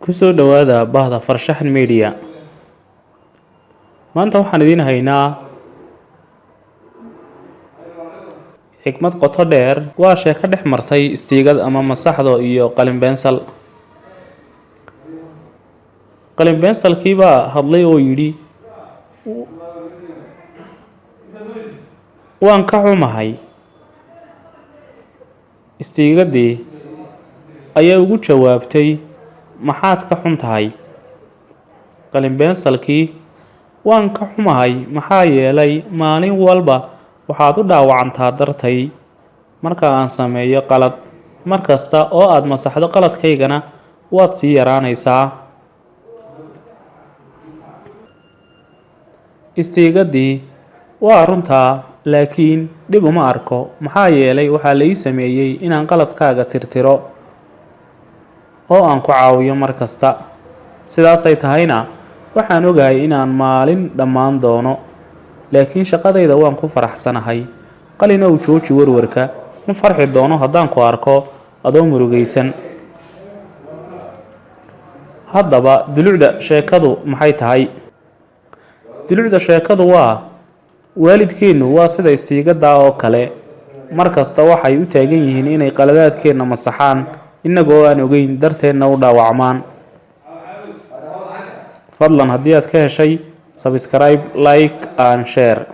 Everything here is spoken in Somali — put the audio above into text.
Kusoo dhawaada bahda Farshaxan Media. Maanta waxaan idiin haynaa xikmad qoto dheer. Waa sheeko dhex martay istiigad ama masaxdo iyo qalin bensal. Qalin bensalkii baa hadlay oo yidhi, waan ka xumahay. Istiigadii ayaa ugu jawaabtay, maxaad ka xun tahay? Qalin bensalkii, waan ka xumahay maxaa yeelay maalin walba waxaad u dhaawacantaa dartay marka aan sameeyo qalad. Markasta oo aad masaxdo qaladkaygana waad sii yaraanaysaa. Istiigadii, waa runtaa, laakiin dhib uma arko maxaa yeelay waxaa la ii sameeyay inaan qaladkaaga tirtiro oo aan ku caawiyo markasta. Sidaasay tahayna waxaan ogahay inaan maalin dhammaan doono, laakiin shaqadayda waan ku faraxsanahay. Qalinow jooji warwarka, ma farxi doono haddaan ku arko adoo murugaysan. Haddaba dulucda sheekadu maxay tahay? Dulucda sheekadu waa waalidkeenu waa sida istiigada oo kale. Markasta waxay u taagan yihiin inay qaladaadkeena masaxaan inagoo aan ogeyn darteedna u dhaawacmaan. Fadlan haddii aad ka heshay, subscribe, like and share.